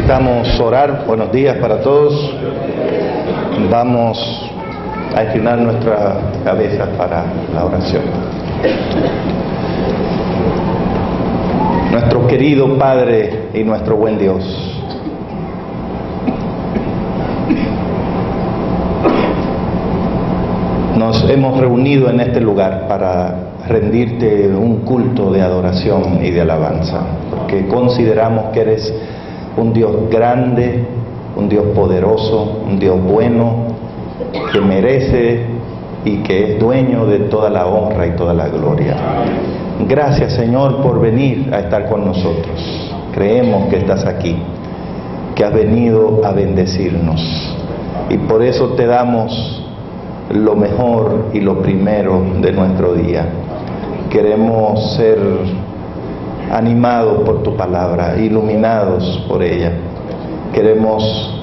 Necesitamos orar. Buenos días para todos. Vamos a inclinar nuestra cabeza para la oración. Nuestro querido Padre y nuestro buen Dios, nos hemos reunido en este lugar para rendirte un culto de adoración y de alabanza, porque consideramos que eres un Dios grande, un Dios poderoso, un Dios bueno, que merece y que es dueño de toda la honra y toda la gloria. Gracias, Señor, por venir a estar con nosotros. Creemos que estás aquí, que has venido a bendecirnos, y por eso te damos lo mejor y lo primero de nuestro día. Queremos ser animados por tu palabra, iluminados por ella. Queremos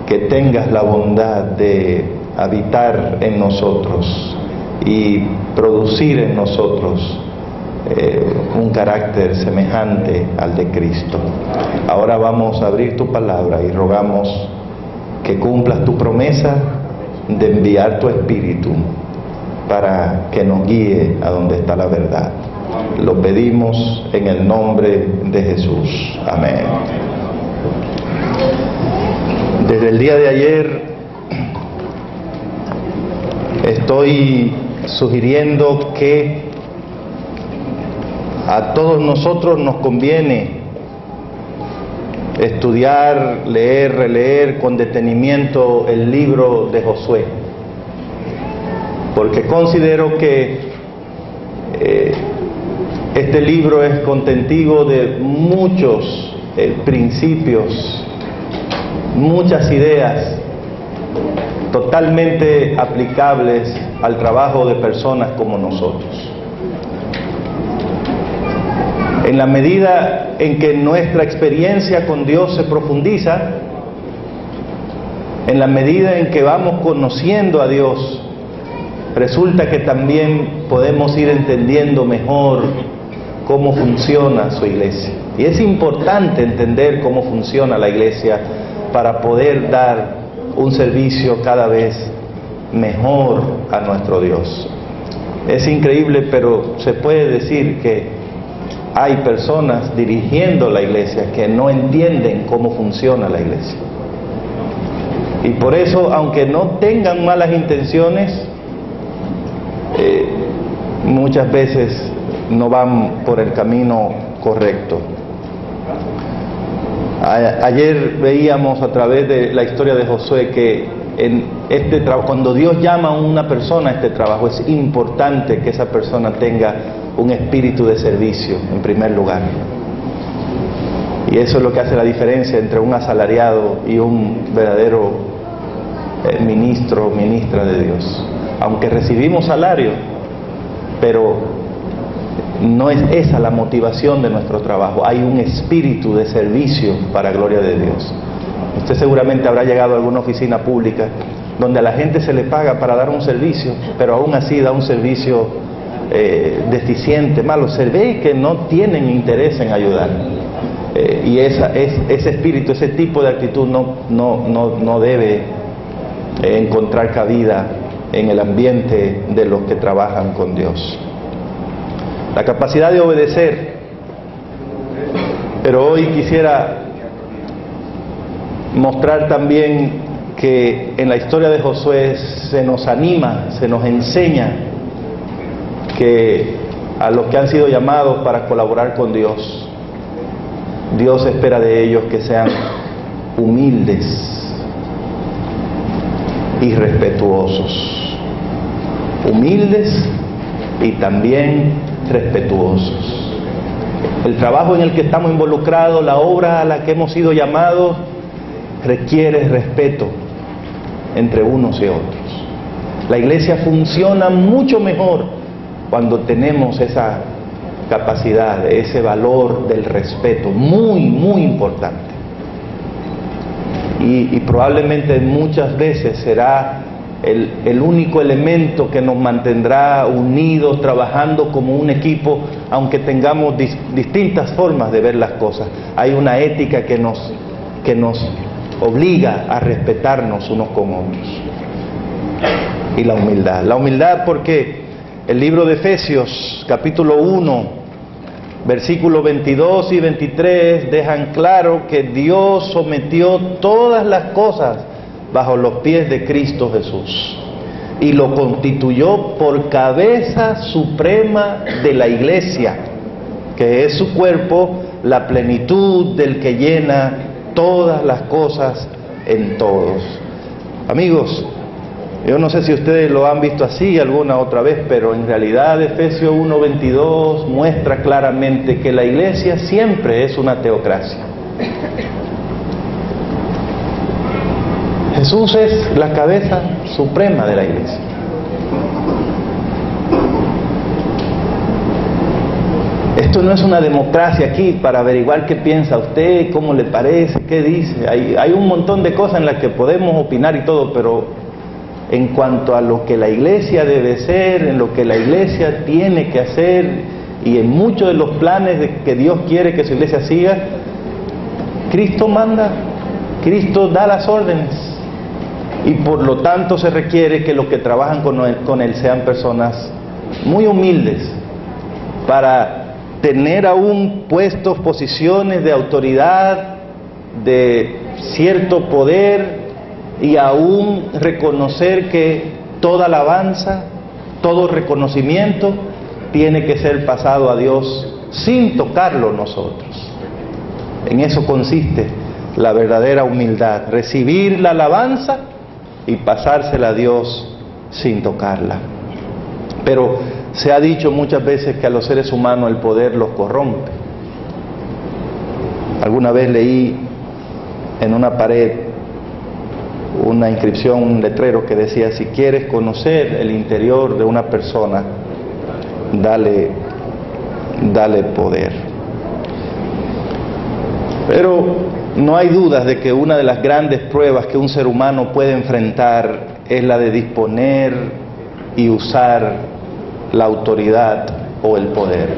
que tengas la bondad de habitar en nosotros y producir en nosotros un carácter semejante al de Cristo. Ahora vamos a abrir tu palabra y rogamos que cumplas tu promesa de enviar tu Espíritu para que nos guíe a donde está la verdad. Lo pedimos en el nombre de Jesús. Amén. Desde el día de ayer estoy sugiriendo que a todos nosotros nos conviene estudiar, leer, releer con detenimiento el libro de Josué, porque considero que este libro es contenido de muchos principios, muchas ideas totalmente aplicables al trabajo de personas como nosotros. En la medida en que nuestra experiencia con Dios se profundiza, en la medida en que vamos conociendo a Dios, resulta que también podemos ir entendiendo mejor cómo funciona su iglesia. Y es importante entender cómo funciona la iglesia para poder dar un servicio cada vez mejor a nuestro Dios. Es increíble, pero se puede decir que hay personas dirigiendo la iglesia que no entienden cómo funciona la iglesia. Y por eso, aunque no tengan malas intenciones, muchas veces no van por el camino correcto. Ayer veíamos a través de la historia de Josué que en este trabajo, cuando Dios llama a una persona a este trabajo, es importante que esa persona tenga un espíritu de servicio en primer lugar. Y eso es lo que hace la diferencia entre un asalariado y un verdadero ministro o ministra de Dios. Aunque recibimos salario, pero no es esa la motivación de nuestro trabajo. Hay un espíritu de servicio para gloria de Dios. Usted seguramente habrá llegado a alguna oficina pública donde a la gente se le paga para dar un servicio, pero aún así da un servicio deficiente, malo. Se ve que no tienen interés en ayudar. Y ese espíritu, ese tipo de actitud no debe encontrar cabida en el ambiente de los que trabajan con Dios. La capacidad de obedecer. Pero hoy quisiera mostrar también que en la historia de Josué se nos anima, se nos enseña que a los que han sido llamados para colaborar con Dios, Dios espera de ellos que sean humildes y respetuosos. Humildes y también respetuosos. El trabajo en el que estamos involucrados, la obra a la que hemos sido llamados, requiere respeto entre unos y otros. La iglesia funciona mucho mejor cuando tenemos esa capacidad, ese valor del respeto, muy, muy importante. Y probablemente muchas veces será el único elemento que nos mantendrá unidos, trabajando como un equipo, aunque tengamos distintas formas de ver las cosas. Hay una ética que nos obliga a respetarnos unos con otros. Y la humildad porque el libro de Efesios, capítulo 1, versículos 22 y 23 dejan claro que Dios sometió todas las cosas bajo los pies de Cristo Jesús y lo constituyó por cabeza suprema de la iglesia, que es su cuerpo, la plenitud del que llena todas las cosas en todos. Amigos, yo no sé si ustedes lo han visto así alguna otra vez, pero en realidad Efesios 1:22 muestra claramente que la iglesia siempre es una teocracia. Jesús es la cabeza suprema de la iglesia. Esto no es una democracia aquí para averiguar qué piensa usted, cómo le parece, qué dice. Hay un montón de cosas en las que podemos opinar y todo, pero en cuanto a lo que la iglesia debe ser, en lo que la iglesia tiene que hacer y en muchos de los planes que Dios quiere que su iglesia siga, Cristo manda, Cristo da las órdenes. Y por lo tanto se requiere que los que trabajan con Él sean personas muy humildes para tener aún puestos, posiciones de autoridad, de cierto poder, y aún reconocer que toda alabanza, todo reconocimiento tiene que ser pasado a Dios sin tocarlo nosotros. En eso consiste la verdadera humildad, recibir la alabanza y pasársela a Dios sin tocarla. Pero se ha dicho muchas veces que a los seres humanos el poder los corrompe. Alguna vez leí en una pared una inscripción, un letrero que decía: si quieres conocer el interior de una persona, dale poder. Pero no hay dudas de que una de las grandes pruebas que un ser humano puede enfrentar es la de disponer y usar la autoridad o el poder.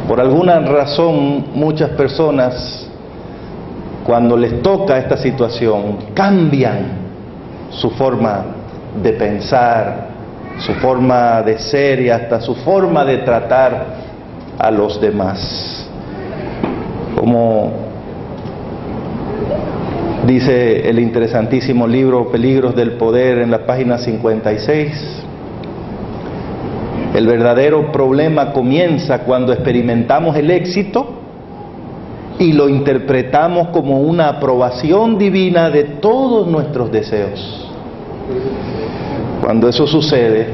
Por alguna razón, muchas personas, cuando les toca esta situación, cambian su forma de pensar, su forma de ser y hasta su forma de tratar a los demás. Como dice el interesantísimo libro Peligros del Poder en la página 56, el verdadero problema comienza cuando experimentamos el éxito y lo interpretamos como una aprobación divina de todos nuestros deseos. Cuando eso sucede,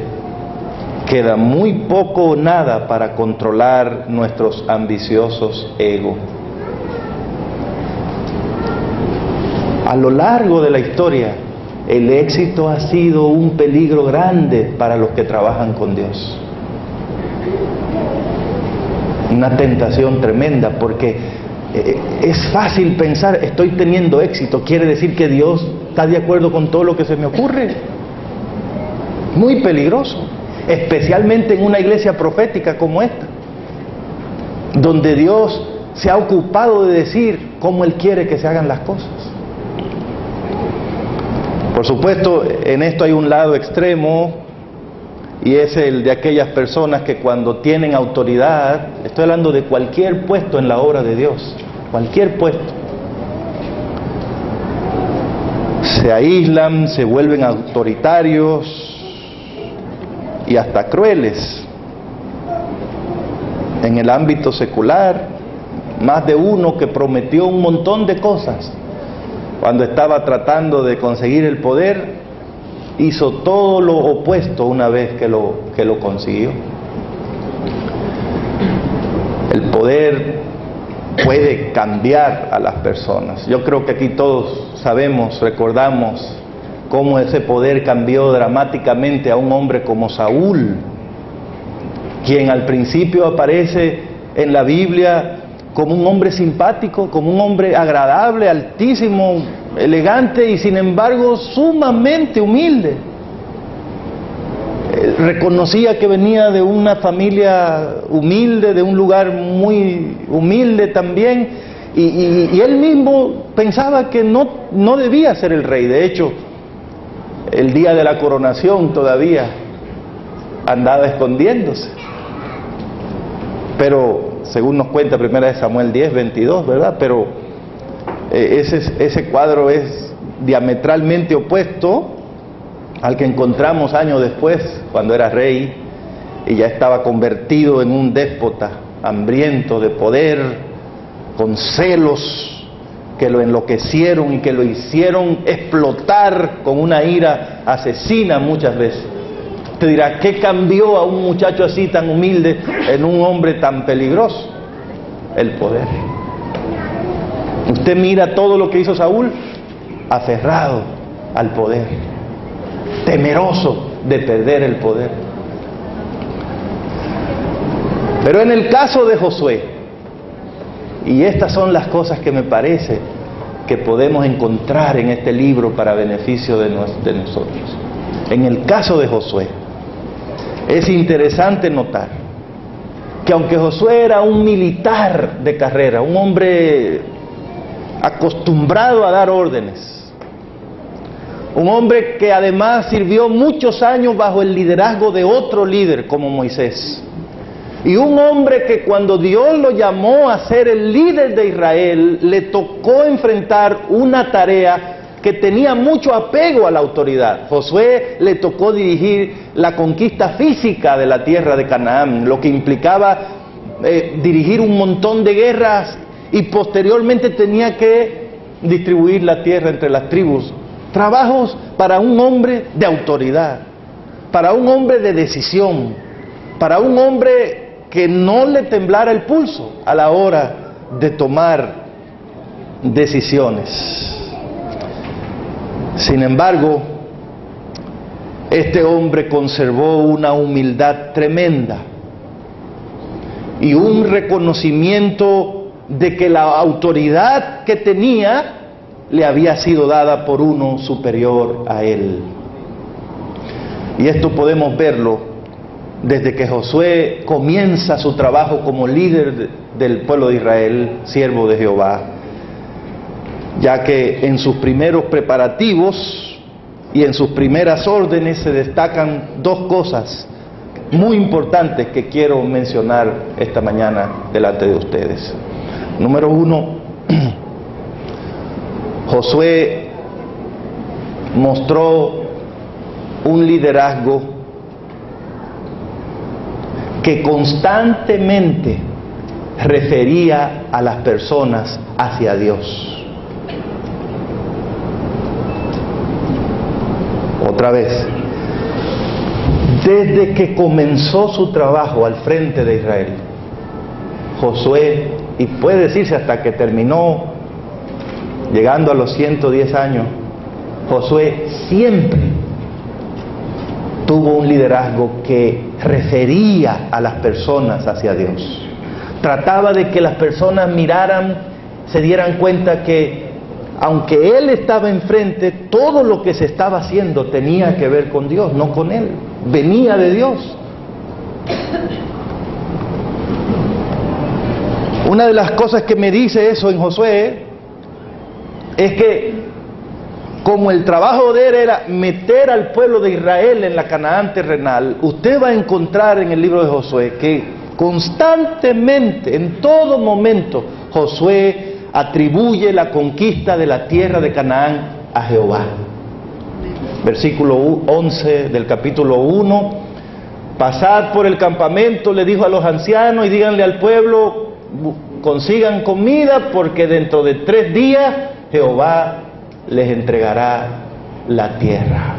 queda muy poco o nada para controlar nuestros ambiciosos egos. A lo largo de la historia, el éxito ha sido un peligro grande para los que trabajan con Dios. Una tentación tremenda, porque es fácil pensar: estoy teniendo éxito, quiere decir que Dios está de acuerdo con todo lo que se me ocurre. Muy peligroso, especialmente en una iglesia profética como esta, donde Dios se ha ocupado de decir cómo Él quiere que se hagan las cosas. Por supuesto, en esto hay un lado extremo, y es el de aquellas personas que cuando tienen autoridad, estoy hablando de cualquier puesto en la obra de Dios, cualquier puesto, se aíslan, se vuelven autoritarios y hasta crueles. En el ámbito secular, más de uno que prometió un montón de cosas, cuando estaba tratando de conseguir el poder, hizo todo lo opuesto una vez que lo consiguió. El poder puede cambiar a las personas. Yo creo que aquí todos sabemos, recordamos cómo ese poder cambió dramáticamente a un hombre como Saúl, quien al principio aparece en la Biblia como un hombre simpático, como un hombre agradable, altísimo, elegante y sin embargo sumamente humilde. Reconocía que venía de una familia humilde, de un lugar muy humilde también, y él mismo pensaba que no debía ser el rey. De hecho, el día de la coronación todavía andaba escondiéndose. Pero según nos cuenta 1 Samuel 10, 22, ¿verdad? Pero ese cuadro es diametralmente opuesto al que encontramos años después, cuando era rey y ya estaba convertido en un déspota hambriento de poder, con celos que lo enloquecieron y que lo hicieron explotar con una ira asesina muchas veces. Usted dirá, ¿qué cambió a un muchacho así tan humilde en un hombre tan peligroso? El poder. Usted mira todo lo que hizo Saúl, aferrado al poder, temeroso de perder el poder. Pero en el caso de Josué, y estas son las cosas que me parece que podemos encontrar en este libro para beneficio de nosotros. En el caso de Josué, es interesante notar que aunque Josué era un militar de carrera, un hombre acostumbrado a dar órdenes, un hombre que además sirvió muchos años bajo el liderazgo de otro líder como Moisés, y un hombre que cuando Dios lo llamó a ser el líder de Israel, le tocó enfrentar una tarea que tenía mucho apego a la autoridad. Josué le tocó dirigir la conquista física de la tierra de Canaán, lo que implicaba dirigir un montón de guerras, y posteriormente tenía que distribuir la tierra entre las tribus. Trabajos para un hombre de autoridad, para un hombre de decisión, para un hombre que no le temblara el pulso a la hora de tomar decisiones. Sin embargo, este hombre conservó una humildad tremenda y un reconocimiento de que la autoridad que tenía le había sido dada por uno superior a él. Y esto podemos verlo desde que Josué comienza su trabajo como líder del pueblo de Israel, siervo de Jehová, ya que en sus primeros preparativos y en sus primeras órdenes se destacan dos cosas muy importantes que quiero mencionar esta mañana delante de ustedes. Número uno, Josué mostró un liderazgo que constantemente refería a las personas hacia Dios. Otra vez, desde que comenzó su trabajo al frente de Israel, Josué, y puede decirse hasta que terminó llegando a los 110 años, Josué siempre tuvo un liderazgo que refería a las personas hacia Dios. Trataba de que las personas miraran, se dieran cuenta que aunque él estaba enfrente, todo lo que se estaba haciendo tenía que ver con Dios, no con él, venía de Dios. Una de las cosas que me dice eso en Josué es que como el trabajo de él era meter al pueblo de Israel en la Canaán terrenal, usted va a encontrar en el libro de Josué que constantemente, en todo momento, Josué atribuye la conquista de la tierra de Canaán a Jehová. Versículo 11 del capítulo 1: pasad por el campamento, le dijo a los ancianos, y díganle al pueblo, consigan comida, porque dentro de 3 días Jehová les entregará la tierra.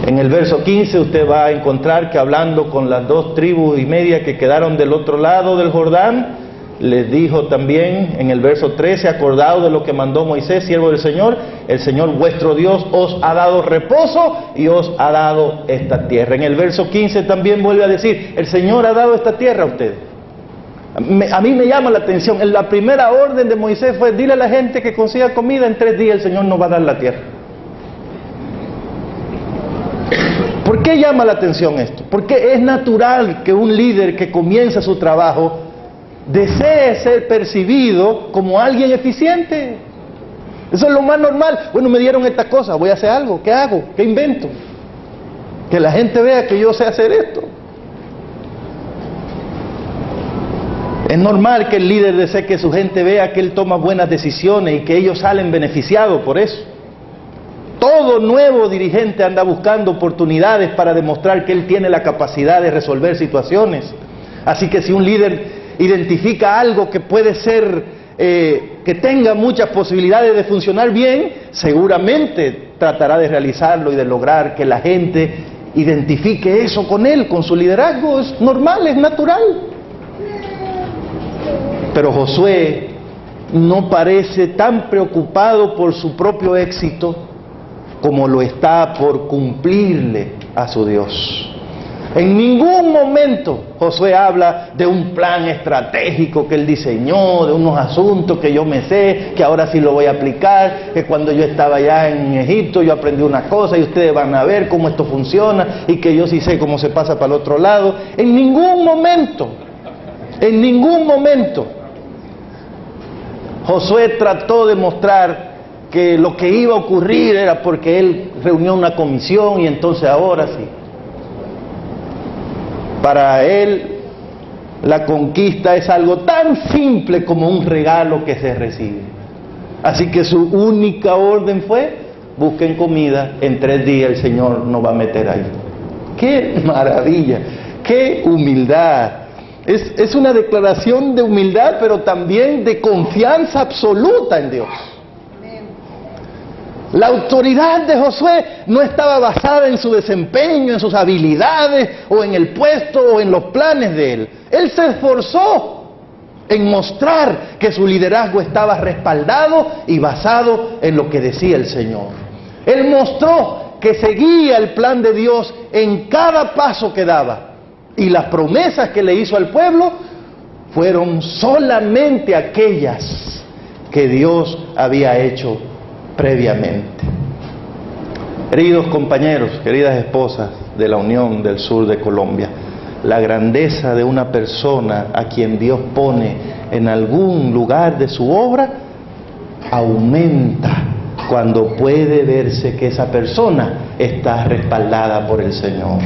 En el verso 15 usted va a encontrar que hablando con las 2 tribus y media que quedaron del otro lado del Jordán, les dijo también en el verso 13, acordado de lo que mandó Moisés, siervo del Señor, el Señor vuestro Dios os ha dado reposo y os ha dado esta tierra. En el verso 15 también vuelve a decir, el Señor ha dado esta tierra a ustedes. A mí me llama la atención, en la primera orden de Moisés fue, dile a la gente que consiga comida, en 3 días el Señor nos va a dar la tierra. ¿Por qué llama la atención esto? Porque es natural que un líder que comienza su trabajo desee ser percibido como alguien eficiente. Eso es lo más normal. Bueno, me dieron esta cosa, voy a hacer algo. ¿Qué hago? ¿Qué invento? Que la gente vea que yo sé hacer esto. Es normal que el líder desee que su gente vea que él toma buenas decisiones y que ellos salen beneficiados por eso. Todo nuevo dirigente anda buscando oportunidades para demostrar que él tiene la capacidad de resolver situaciones. Así que si un líder identifica algo que puede ser, que tenga muchas posibilidades de funcionar bien, seguramente tratará de realizarlo y de lograr que la gente identifique eso con él, con su liderazgo. Es normal, es natural. Pero Josué no parece tan preocupado por su propio éxito como lo está por cumplirle a su Dios. En ningún momento Josué habla de un plan estratégico que él diseñó, de unos asuntos que yo me sé, que ahora sí lo voy a aplicar, que cuando yo estaba allá en Egipto yo aprendí una cosa y ustedes van a ver cómo esto funciona y que yo sí sé cómo se pasa para el otro lado. En ningún momento Josué trató de mostrar que lo que iba a ocurrir era porque él reunió una comisión y entonces ahora sí. Para él, la conquista es algo tan simple como un regalo que se recibe. Así que su única orden fue, busquen comida, en 3 días el Señor nos va a meter ahí. ¡Qué maravilla! ¡Qué humildad! Es una declaración de humildad, pero también de confianza absoluta en Dios. La autoridad de Josué no estaba basada en su desempeño, en sus habilidades, o en el puesto, o en los planes de él. Él se esforzó en mostrar que su liderazgo estaba respaldado y basado en lo que decía el Señor. Él mostró que seguía el plan de Dios en cada paso que daba. Y las promesas que le hizo al pueblo fueron solamente aquellas que Dios había hecho previamente. Queridos compañeros, queridas esposas de la Unión del Sur de Colombia, la grandeza de una persona a quien Dios pone en algún lugar de su obra aumenta cuando puede verse que esa persona está respaldada por el Señor.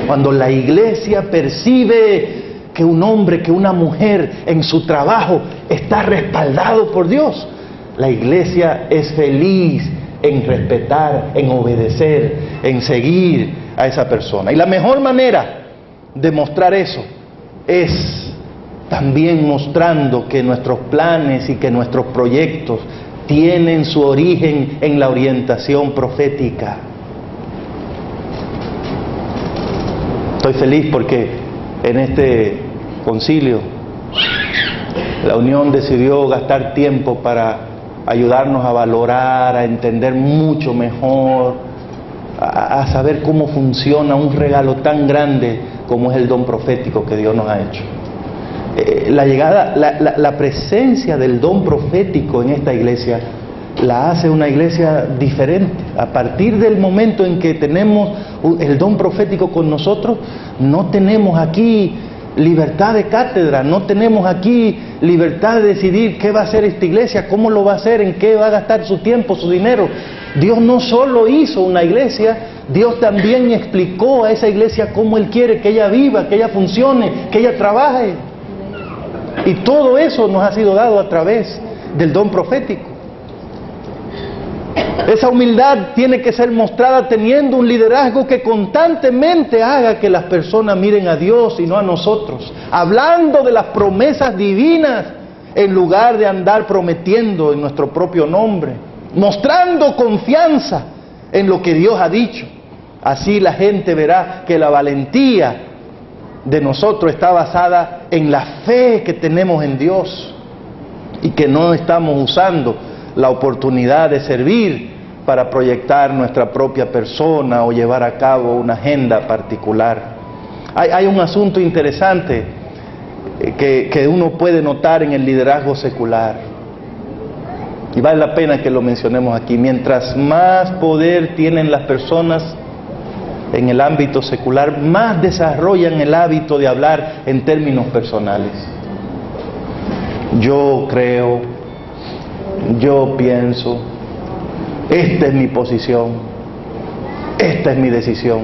Cuando la iglesia percibe que un hombre, que una mujer en su trabajo está respaldado por Dios, la iglesia es feliz en respetar, en obedecer, en seguir a esa persona. Y la mejor manera de mostrar eso es también mostrando que nuestros planes y que nuestros proyectos tienen su origen en la orientación profética. Estoy feliz porque en este concilio la Unión decidió gastar tiempo para ayudarnos a valorar, a entender mucho mejor, a saber cómo funciona un regalo tan grande como es el don profético que Dios nos ha hecho. La presencia del don profético en esta iglesia la hace una iglesia diferente. A partir del momento en que tenemos el don profético con nosotros, no tenemos aquí libertad de cátedra, no tenemos aquí libertad de decidir qué va a hacer esta iglesia, cómo lo va a hacer, en qué va a gastar su tiempo, su dinero. Dios no solo hizo una iglesia, Dios también explicó a esa iglesia cómo Él quiere que ella viva, que ella funcione, que ella trabaje. Y todo eso nos ha sido dado a través del don profético. Esa humildad tiene que ser mostrada teniendo un liderazgo que constantemente haga que las personas miren a Dios y no a nosotros, hablando de las promesas divinas en lugar de andar prometiendo en nuestro propio nombre, mostrando confianza en lo que Dios ha dicho, Así la gente verá que la valentía de nosotros está basada en la fe que tenemos en Dios y que no estamos usando la oportunidad de servir para proyectar nuestra propia persona o llevar a cabo una agenda particular. Hay un asunto interesante que uno puede notar en el liderazgo secular, y vale la pena que lo mencionemos aquí. Mientras más poder tienen las personas en el ámbito secular, más desarrollan el hábito de hablar en términos personales. Yo creo, yo pienso, esta es mi posición, esta es mi decisión,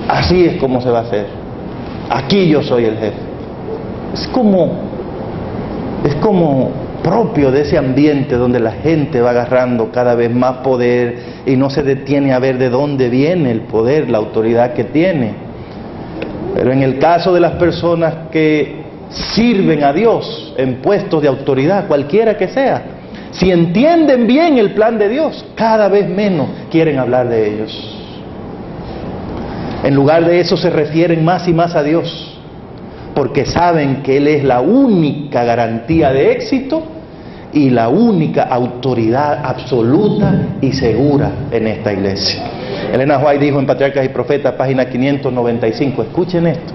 así es como se va a hacer, aquí yo soy el jefe. Es como propio de ese ambiente donde la gente va agarrando cada vez más poder y no se detiene a ver de dónde viene el poder, la autoridad que tiene. Pero en el caso de las personas que sirven a Dios en puestos de autoridad, cualquiera que sea, si entienden bien el plan de Dios, cada vez menos quieren hablar de ellos. En lugar de eso se refieren más y más a Dios, porque saben que Él es la única garantía de éxito y la única autoridad absoluta y segura en esta iglesia. Elena White dijo en Patriarcas y Profetas, página 595, escuchen esto: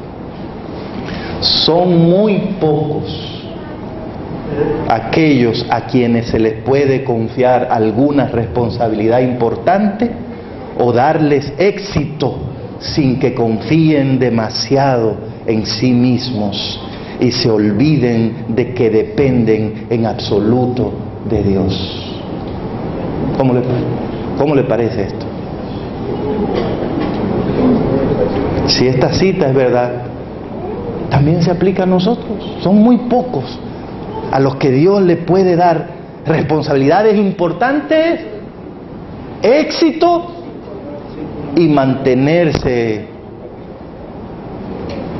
son muy pocos aquellos a quienes se les puede confiar alguna responsabilidad importante o darles éxito sin que confíen demasiado en sí mismos y se olviden de que dependen en absoluto de Dios. ¿Cómo le parece esto? Si esta cita es verdad, también se aplica a nosotros. Son muy pocos a los que Dios le puede dar responsabilidades importantes, éxito y mantenerse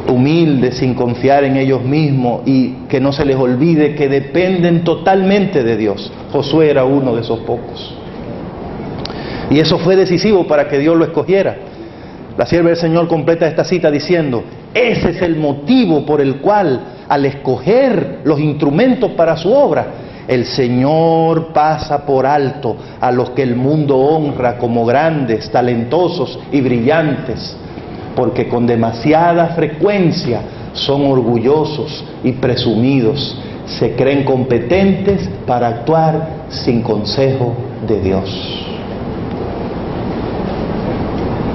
humildes, sin confiar en ellos mismos, y que no se les olvide que dependen totalmente de Dios. Josué era uno de esos pocos, y eso fue decisivo para que Dios lo escogiera. La sierva del Señor completa esta cita diciendo: ese es el motivo por el cual, al escoger los instrumentos para su obra, el Señor pasa por alto a los que el mundo honra como grandes, talentosos y brillantes, porque con demasiada frecuencia son orgullosos y presumidos, se creen competentes para actuar sin consejo de Dios.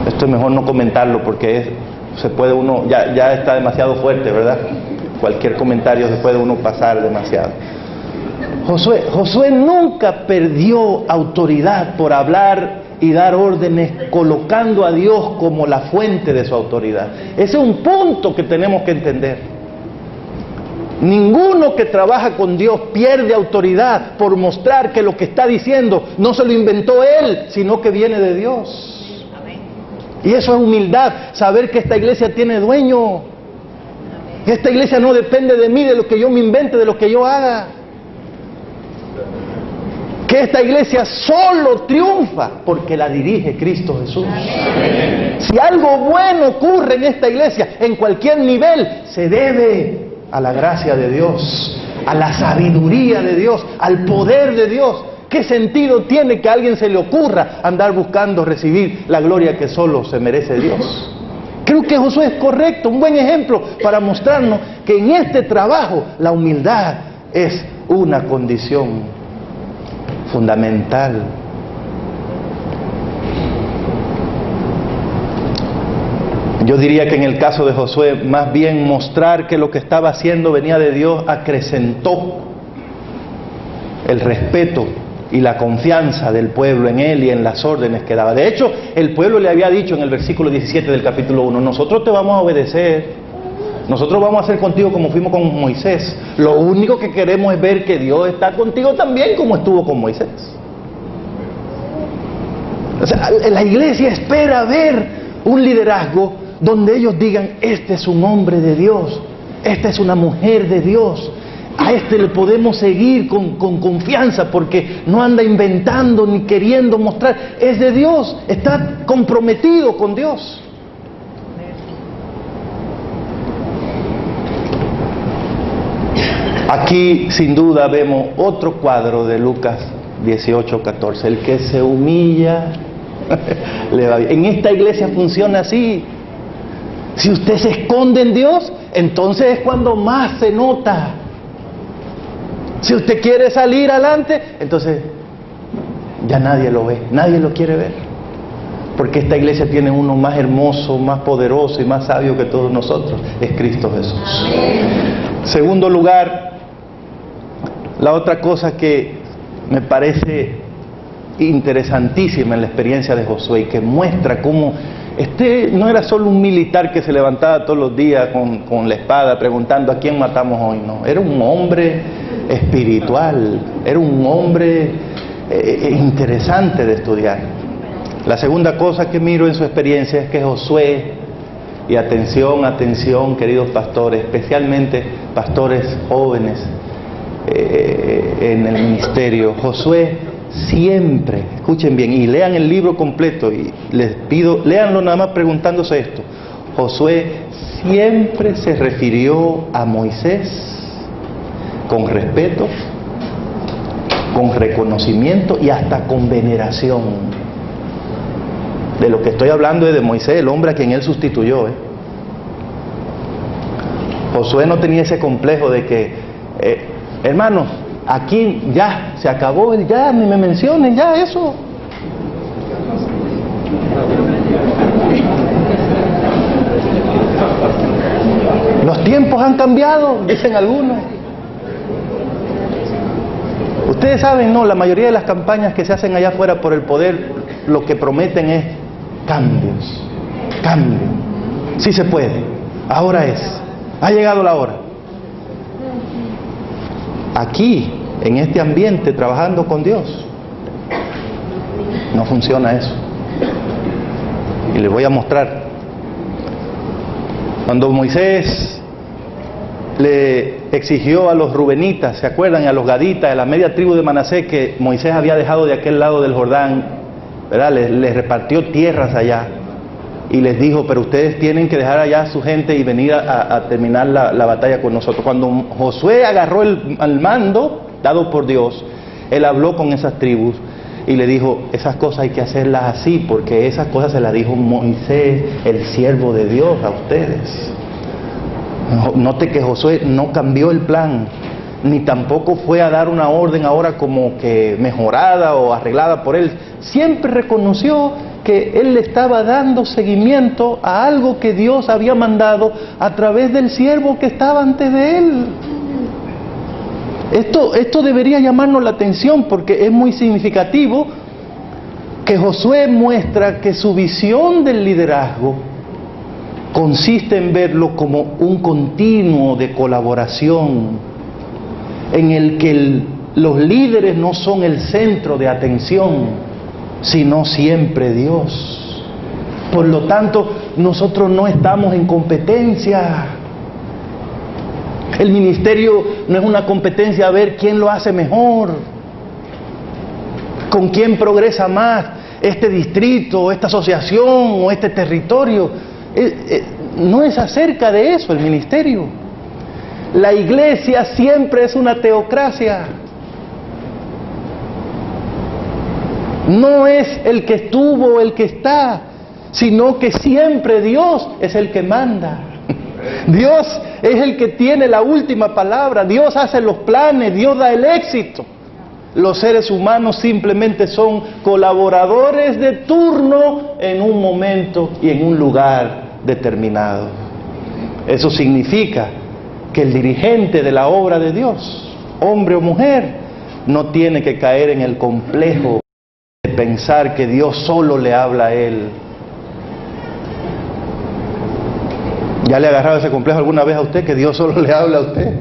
Esto es mejor no comentarlo porque se puede uno, ya está demasiado fuerte, ¿verdad? Cualquier comentario se puede uno pasar demasiado. Josué nunca perdió autoridad por hablar y dar órdenes colocando a Dios como la fuente de su autoridad. Ese es un punto que tenemos que entender. Ninguno que trabaja con Dios pierde autoridad por mostrar que lo que está diciendo no se lo inventó él, sino que viene de Dios. Y eso es humildad, saber que esta iglesia tiene dueño. Que esta iglesia no depende de mí, de lo que yo me invente, de lo que yo haga. Que esta iglesia solo triunfa porque la dirige Cristo Jesús. Si algo bueno ocurre en esta iglesia, en cualquier nivel, se debe a la gracia de Dios, a la sabiduría de Dios, al poder de Dios. ¿Qué sentido tiene que a alguien se le ocurra andar buscando recibir la gloria que solo se merece Dios? Creo que Josué es correcto, un buen ejemplo para mostrarnos que en este trabajo la humildad es una condición fundamental. Yo diría que en el caso de Josué, más bien mostrar que lo que estaba haciendo venía de Dios acrecentó el respeto y la confianza del pueblo en él y en las órdenes que daba. De hecho, el pueblo le había dicho en el versículo 17 del capítulo 1, nosotros te vamos a obedecer, nosotros vamos a hacer contigo como fuimos con Moisés. Lo único que queremos es ver que Dios está contigo también como estuvo con Moisés. O sea, la iglesia espera ver un liderazgo donde ellos digan, este es un hombre de Dios, esta es una mujer de Dios, A este le podemos seguir con confianza porque no anda inventando ni queriendo mostrar. Es de Dios, está comprometido con Dios. Aquí sin duda vemos otro cuadro de Lucas 18:14. El que se humilla le va bien. En esta iglesia funciona así. Si usted se esconde en Dios, entonces es cuando más se nota. Si usted quiere salir adelante, entonces ya nadie lo ve, nadie lo quiere ver. Porque esta iglesia tiene uno más hermoso, más poderoso y más sabio que todos nosotros, es Cristo Jesús. Segundo lugar, la otra cosa que me parece interesantísima en la experiencia de Josué y que muestra cómo este no era solo un militar que se levantaba todos los días con la espada preguntando a quién matamos hoy, no, era un hombre espiritual, era un hombre interesante de estudiar. La segunda cosa que miro en su experiencia es que Josué, y atención queridos pastores, especialmente pastores jóvenes en el ministerio, Josué siempre, escuchen bien y lean el libro completo y les pido, léanlo nada más preguntándose esto. Josué siempre se refirió a Moisés con respeto, con reconocimiento y hasta con veneración. De lo que estoy hablando es de Moisés, el hombre a quien él sustituyó. Josué no tenía ese complejo de que, hermanos, aquí ya se acabó el ya, ni me mencionen ya eso. Los tiempos han cambiado, dicen algunos. Ustedes saben, no, la mayoría de las campañas que se hacen allá afuera por el poder, lo que prometen es cambios, cambio. Sí se puede, ahora es, ha llegado la hora. Aquí, en este ambiente, trabajando con Dios, no funciona eso. Y les voy a mostrar. Cuando Moisés le exigió a los rubenitas, ¿se acuerdan? A los gaditas, a la media tribu de Manasés que Moisés había dejado de aquel lado del Jordán, ¿verdad? Les repartió tierras allá y les dijo, pero ustedes tienen que dejar allá a su gente y venir a terminar la batalla con nosotros. Cuando Josué agarró el mando dado por Dios, él habló con esas tribus y le dijo, esas cosas hay que hacerlas así, porque esas cosas se las dijo Moisés, el siervo de Dios, a ustedes. Note que Josué no cambió el plan, ni tampoco fue a dar una orden ahora como que mejorada o arreglada por él. Siempre reconoció que él le estaba dando seguimiento a algo que Dios había mandado a través del siervo que estaba antes de él. Esto debería llamarnos la atención porque es muy significativo que Josué muestra que su visión del liderazgo consiste en verlo como un continuo de colaboración en el que los líderes no son el centro de atención, sino siempre Dios. Por lo tanto, nosotros no estamos en competencia. El ministerio no es una competencia a ver quién lo hace mejor, con quién progresa más, este distrito, esta asociación o este territorio. No es acerca de eso el ministerio. La iglesia siempre es una teocracia. No es el que estuvo o el que está, sino que siempre Dios es el que manda. Dios es el que tiene la última palabra. Dios hace los planes, Dios da el éxito. Los seres humanos simplemente son colaboradores de turno en un momento y en un lugar determinado. Eso significa que el dirigente de la obra de Dios, hombre o mujer, no tiene que caer en el complejo de pensar que Dios solo le habla a él. ¿Ya le ha agarrado ese complejo alguna vez a usted, que Dios solo le habla a usted?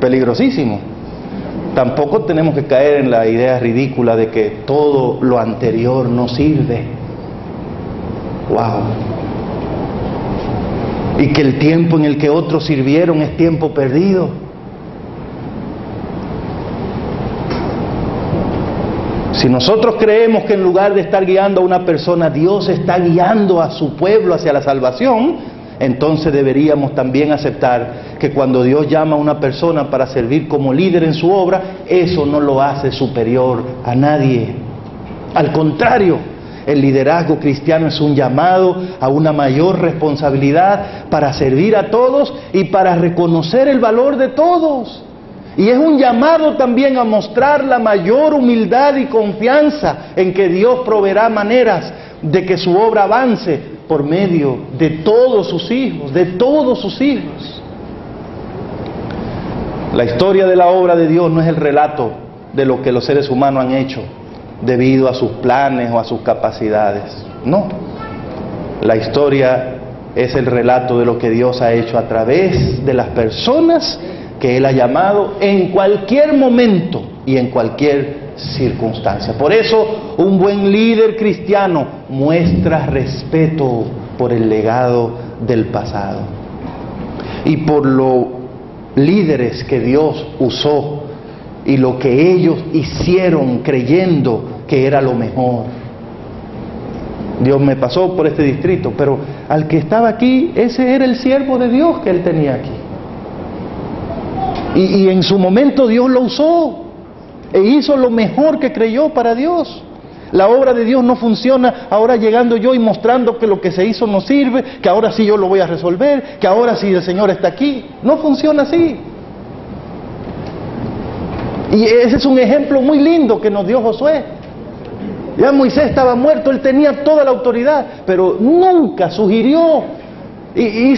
Peligrosísimo. Tampoco tenemos que caer en la idea ridícula de que todo lo anterior no sirve. ¡Wow! Y que el tiempo en el que otros sirvieron es tiempo perdido. Si nosotros creemos que en lugar de estar guiando a una persona, Dios está guiando a su pueblo hacia la salvación, entonces deberíamos también aceptar que cuando Dios llama a una persona para servir como líder en su obra, eso no lo hace superior a nadie. Al contrario, el liderazgo cristiano es un llamado a una mayor responsabilidad para servir a todos y para reconocer el valor de todos. Y es un llamado también a mostrar la mayor humildad y confianza en que Dios proveerá maneras de que su obra avance por medio de todos sus hijos, de todos sus hijos. La historia de la obra de Dios no es el relato de lo que los seres humanos han hecho debido a sus planes o a sus capacidades. No. La historia es el relato de lo que Dios ha hecho a través de las personas que Él ha llamado en cualquier momento y en cualquier circunstancia. Por eso, un buen líder cristiano muestra respeto por el legado del pasado y por los líderes que Dios usó y lo que ellos hicieron creyendo que era lo mejor. Dios me pasó por este distrito, pero al que estaba aquí, ese era el siervo de Dios que Él tenía aquí. Y en su momento Dios lo usó e hizo lo mejor que creyó para Dios. La obra de Dios no funciona ahora llegando yo y mostrando que lo que se hizo no sirve, que ahora sí yo lo voy a resolver, que ahora sí el Señor está aquí. No funciona así. Y ese es un ejemplo muy lindo que nos dio Josué. Ya Moisés estaba muerto, él tenía toda la autoridad, pero nunca sugirió.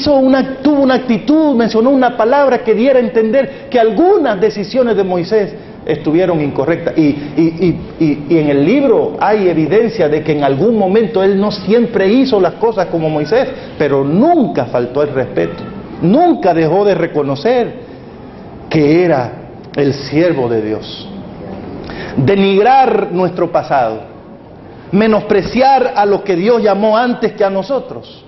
Tuvo una actitud, mencionó una palabra que diera a entender que algunas decisiones de Moisés estuvieron incorrectas. Y en el libro hay evidencia de que en algún momento él no siempre hizo las cosas como Moisés, pero nunca faltó el respeto. Nunca dejó de reconocer que era el siervo de Dios. Denigrar nuestro pasado, menospreciar a lo que Dios llamó antes que a nosotros,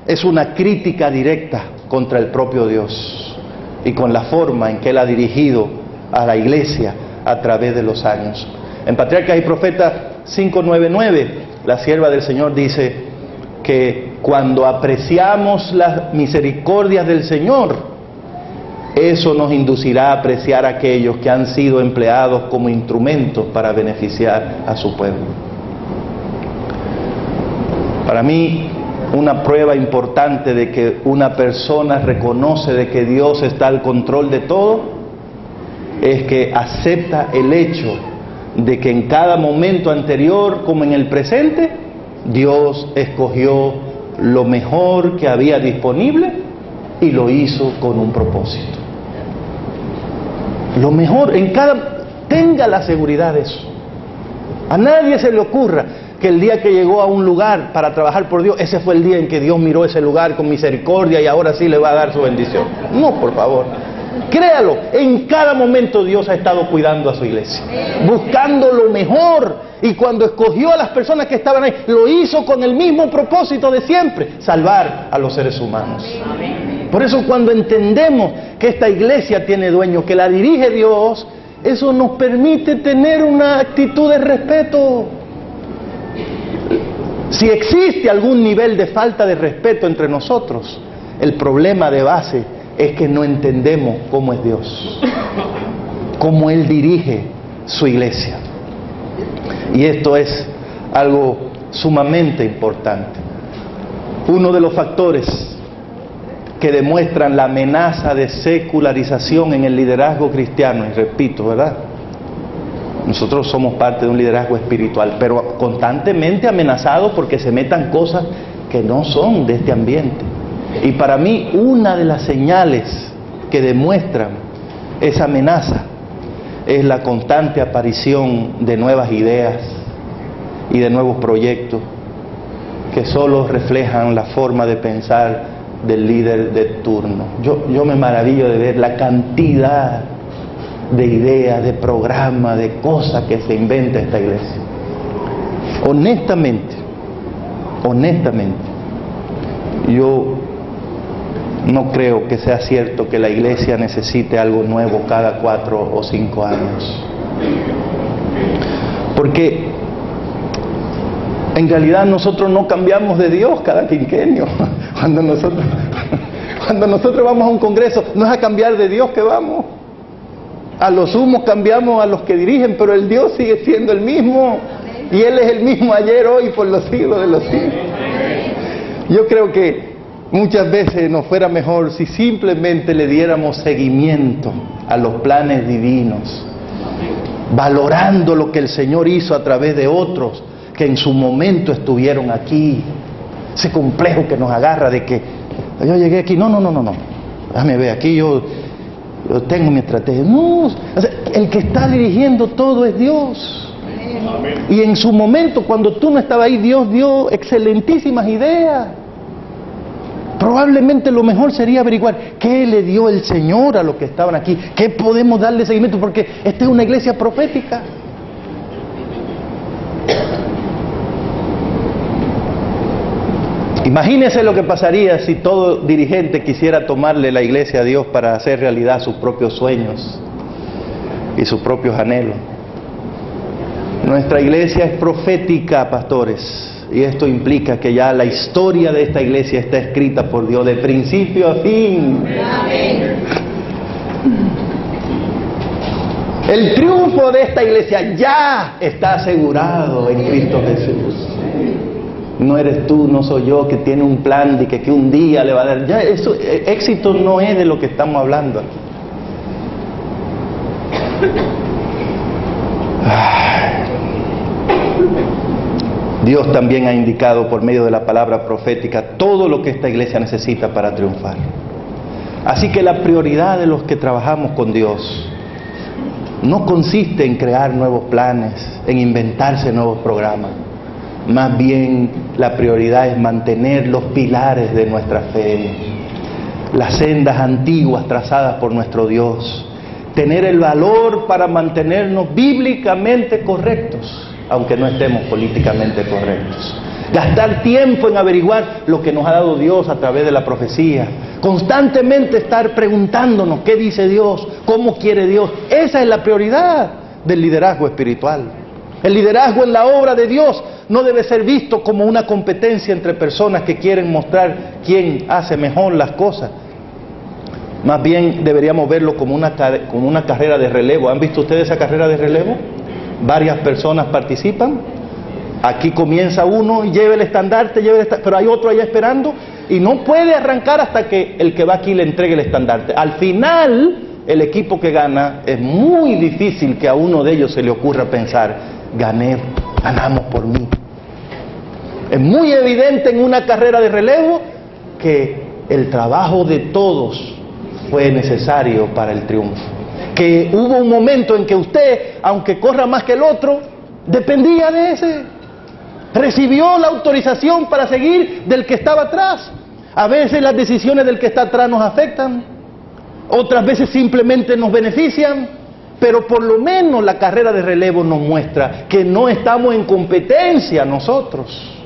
es una crítica directa contra el propio Dios y con la forma en que Él ha dirigido a la iglesia a través de los años. En Patriarcas y Profetas 5:9-9, la sierva del Señor dice que cuando apreciamos las misericordias del Señor, eso nos inducirá a apreciar a aquellos que han sido empleados como instrumentos para beneficiar a su pueblo. Para mí, una prueba importante de que una persona reconoce de que Dios está al control de todo es que acepta el hecho de que en cada momento anterior como en el presente Dios escogió lo mejor que había disponible y lo hizo con un propósito. Lo mejor tenga la seguridad de eso. A nadie se le ocurra que el día que llegó a un lugar para trabajar por Dios, ese fue el día en que Dios miró ese lugar con misericordia y ahora sí le va a dar su bendición. No, por favor. Créalo, en cada momento Dios ha estado cuidando a su iglesia, buscando lo mejor, y cuando escogió a las personas que estaban ahí, lo hizo con el mismo propósito de siempre: salvar a los seres humanos. Por eso, cuando entendemos que esta iglesia tiene dueño, que la dirige Dios, eso nos permite tener una actitud de respeto. Si existe algún nivel de falta de respeto entre nosotros, el problema de base es que no entendemos cómo es Dios, cómo Él dirige su iglesia. Y esto es algo sumamente importante. Uno de los factores que demuestran la amenaza de secularización en el liderazgo cristiano, y repito, ¿verdad? Nosotros somos parte de un liderazgo espiritual, pero constantemente amenazados porque se metan cosas que no son de este ambiente. Y para mí, una de las señales que demuestran esa amenaza es la constante aparición de nuevas ideas y de nuevos proyectos que solo reflejan la forma de pensar del líder de turno. Yo me maravillo de ver la cantidad de ideas, de programas, de cosas que se inventa esta iglesia. Honestamente, yo no creo que sea cierto que la iglesia necesite algo nuevo cada 4 o 5 años. Porque en realidad nosotros no cambiamos de Dios cada quinquenio. Cuando nosotros vamos a un congreso, no es a cambiar de Dios que vamos. A lo sumo cambiamos a los que dirigen, pero el Dios sigue siendo el mismo. Y Él es el mismo ayer, hoy, por los siglos de los siglos. Yo creo que muchas veces nos fuera mejor si simplemente le diéramos seguimiento a los planes divinos, valorando lo que el Señor hizo a través de otros que en su momento estuvieron aquí. Ese complejo que nos agarra de que yo llegué aquí, no, déjame ver, aquí yo tengo mi estrategia. No, o sea, el que está dirigiendo todo es Dios. Y en su momento, cuando tú no estabas ahí, Dios dio excelentísimas ideas. Probablemente lo mejor sería averiguar qué le dio el Señor a los que estaban aquí, qué podemos darle seguimiento, porque esta es una iglesia profética. Imagínese lo que pasaría si todo dirigente quisiera tomarle la iglesia a Dios para hacer realidad sus propios sueños y sus propios anhelos. Nuestra iglesia es profética, pastores, y esto implica que ya la historia de esta iglesia está escrita por Dios de principio a fin. Amén. El triunfo de esta iglesia ya está asegurado en Cristo Jesús. No eres tú, no soy yo, que tiene un plan de que un día le va a dar. Ya eso, éxito no es de lo que estamos hablando. Dios también ha indicado por medio de la palabra profética todo lo que esta iglesia necesita para triunfar. Así que la prioridad de los que trabajamos con Dios no consiste en crear nuevos planes, en inventarse nuevos programas. Más bien la prioridad es mantener los pilares de nuestra fe, las sendas antiguas trazadas por nuestro Dios, tener el valor para mantenernos bíblicamente correctos, aunque no estemos políticamente correctos. Gastar tiempo en averiguar lo que nos ha dado Dios a través de la profecía. Constantemente estar preguntándonos qué dice Dios, cómo quiere Dios. Esa es la prioridad del liderazgo espiritual. El liderazgo en la obra de Dios no debe ser visto como una competencia entre personas que quieren mostrar quién hace mejor las cosas. Más bien deberíamos verlo como una carrera de relevo. ¿Han visto ustedes esa carrera de relevo? Varias personas participan. Aquí comienza uno y lleva el estandarte, pero hay otro allá esperando y no puede arrancar hasta que el que va aquí le entregue el estandarte. Al final, el equipo que gana, es muy difícil que a uno de ellos se le ocurra pensar: ganamos por mí. Es muy evidente en una carrera de relevo que el trabajo de todos fue necesario para el triunfo. Que hubo un momento en que usted, aunque corra más que el otro, dependía de ese. Recibió la autorización para seguir del que estaba atrás. A veces las decisiones del que está atrás nos afectan, otras veces simplemente nos benefician, pero por lo menos la carrera de relevo nos muestra que no estamos en competencia nosotros,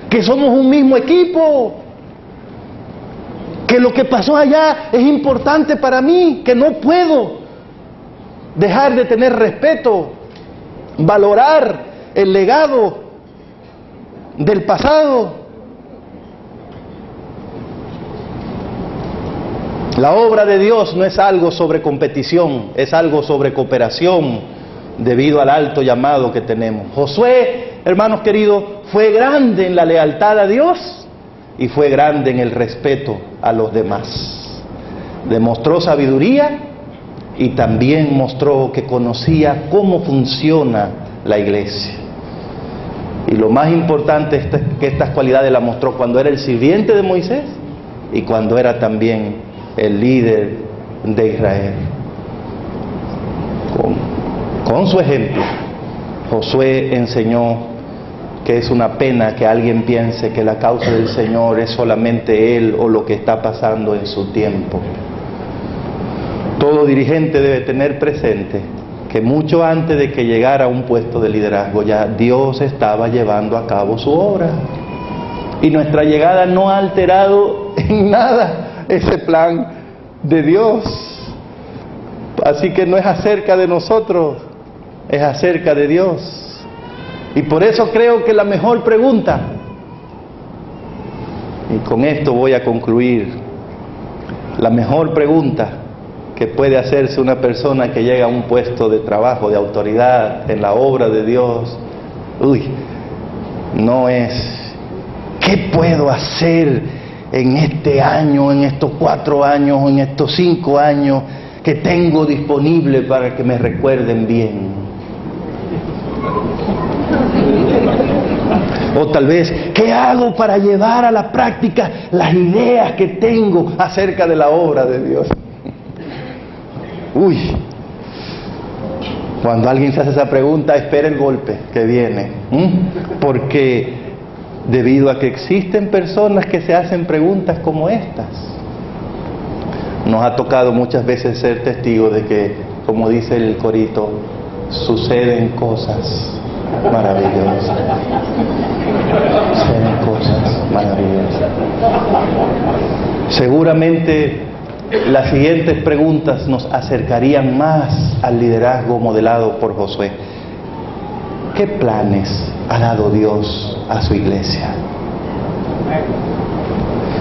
que somos un mismo equipo, que lo que pasó allá es importante para mí, que no puedo dejar de tener respeto, valorar el legado del pasado. La obra de Dios no es algo sobre competición, es algo sobre cooperación debido al alto llamado que tenemos. Josué, hermanos queridos, fue grande en la lealtad a Dios y fue grande en el respeto a los demás. Demostró sabiduría y también mostró que conocía cómo funciona la iglesia. Y lo más importante es que estas cualidades las mostró cuando era el sirviente de Moisés y cuando era también el líder de Israel. Con su ejemplo, Josué enseñó que es una pena que alguien piense que la causa del Señor es solamente él o lo que está pasando en su tiempo. Todo dirigente debe tener presente que mucho antes de que llegara a un puesto de liderazgo ya Dios estaba llevando a cabo su obra. Y nuestra llegada no ha alterado en nada ese plan de Dios. Así que no es acerca de nosotros, es acerca de Dios. Y por eso creo que la mejor pregunta, y con esto voy a concluir, la mejor pregunta que puede hacerse una persona que llega a un puesto de trabajo, de autoridad en la obra de Dios, no es ¿qué puedo hacer en este año, en estos 4 años, en estos 5 años que tengo disponible para que me recuerden bien? O tal vez, ¿qué hago para llevar a la práctica las ideas que tengo acerca de la obra de Dios? Cuando alguien se hace esa pregunta, espera el golpe que viene. Porque debido a que existen personas que se hacen preguntas como estas, nos ha tocado muchas veces ser testigos de que, como dice el corito, suceden cosas maravillosas. Suceden cosas maravillosas. Seguramente las siguientes preguntas nos acercarían más al liderazgo modelado por Josué. ¿Qué planes ha dado Dios a su iglesia?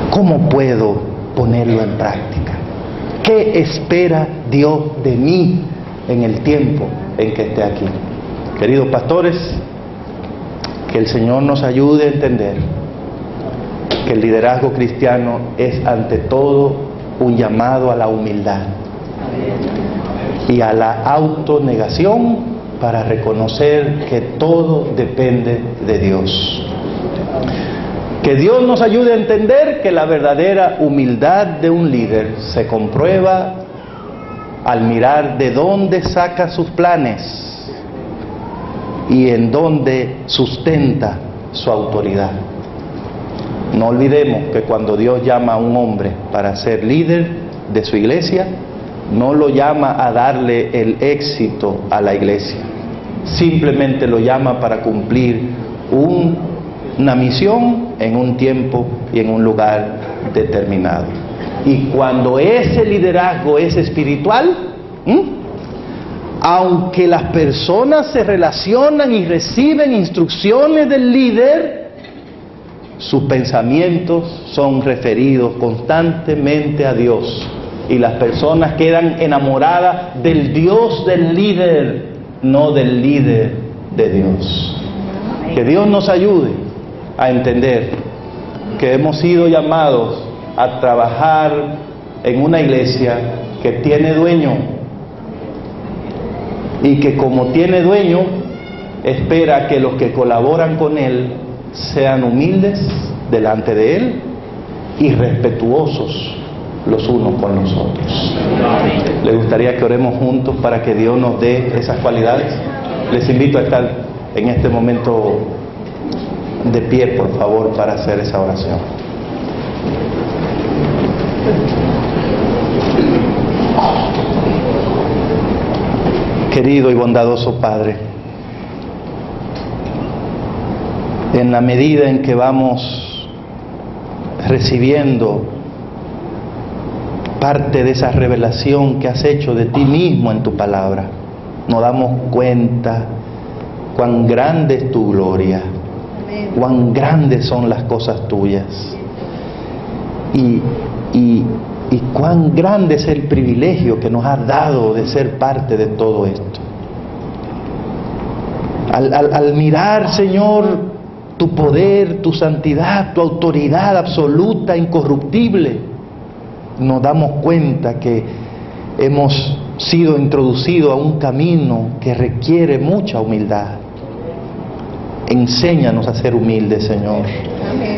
¿Cómo puedo ponerlo en práctica? ¿Qué espera Dios de mí en el tiempo en que esté aquí? Queridos pastores, que el Señor nos ayude a entender que el liderazgo cristiano es ante todo un llamado a la humildad y a la autonegación para reconocer que todo depende de Dios. Que Dios nos ayude a entender que la verdadera humildad de un líder se comprueba al mirar de dónde saca sus planes y en dónde sustenta su autoridad. No olvidemos que cuando Dios llama a un hombre para ser líder de su iglesia, no lo llama a darle el éxito a la iglesia, simplemente lo llama para cumplir una misión en un tiempo y en un lugar determinado. Y cuando ese liderazgo es espiritual, aunque las personas se relacionan y reciben instrucciones del líder, sus pensamientos son referidos constantemente a Dios. Y las personas quedan enamoradas del Dios del líder, no del líder de Dios. Que Dios nos ayude a entender que hemos sido llamados a trabajar en una iglesia que tiene dueño y que como tiene dueño espera que los que colaboran con él sean humildes delante de él y respetuosos los unos con los otros. ¿Les gustaría que oremos juntos para que Dios nos dé esas cualidades? Les invito a estar en este momento de pie, por favor, para hacer esa oración. Querido y bondadoso Padre, en la medida en que vamos recibiendo parte de esa revelación que has hecho de ti mismo en tu palabra, nos damos cuenta cuán grande es tu gloria, cuán grandes son las cosas tuyas y cuán grande es el privilegio que nos has dado de ser parte de todo esto. Al mirar, Señor, tu poder, tu santidad, tu autoridad absoluta, incorruptible, nos damos cuenta que hemos sido introducidos a un camino que requiere mucha humildad. Enséñanos a ser humildes, Señor.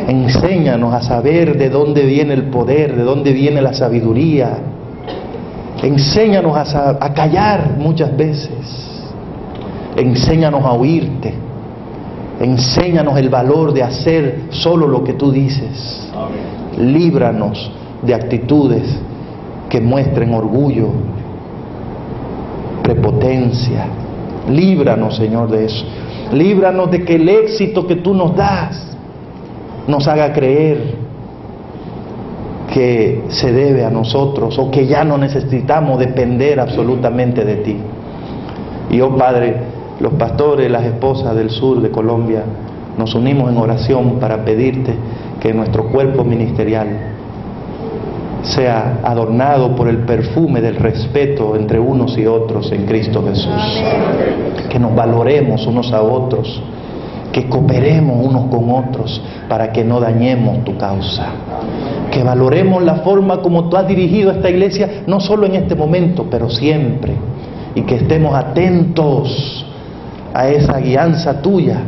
Enséñanos a saber de dónde viene el poder, de dónde viene la sabiduría. Enséñanos a callar muchas veces. Enséñanos a oírte. Enséñanos el valor de hacer solo lo que tú dices. Líbranos de actitudes que muestren orgullo, prepotencia. Líbranos, Señor, de eso. Líbranos de que el éxito que tú nos das nos haga creer que se debe a nosotros o que ya no necesitamos depender absolutamente de ti. Y oh Padre, los pastores, las esposas del sur de Colombia, nos unimos en oración para pedirte que nuestro cuerpo ministerial sea adornado por el perfume del respeto entre unos y otros en Cristo Jesús. Que nos valoremos unos a otros, que cooperemos unos con otros para que no dañemos tu causa. Que valoremos la forma como tú has dirigido esta iglesia, no solo en este momento, pero siempre. Y que estemos atentos a esa guianza tuya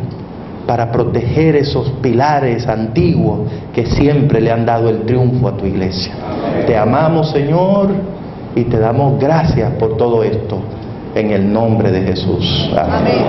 para proteger esos pilares antiguos que siempre le han dado el triunfo a tu iglesia. Te amamos, Señor, y te damos gracias por todo esto, en el nombre de Jesús. Amén.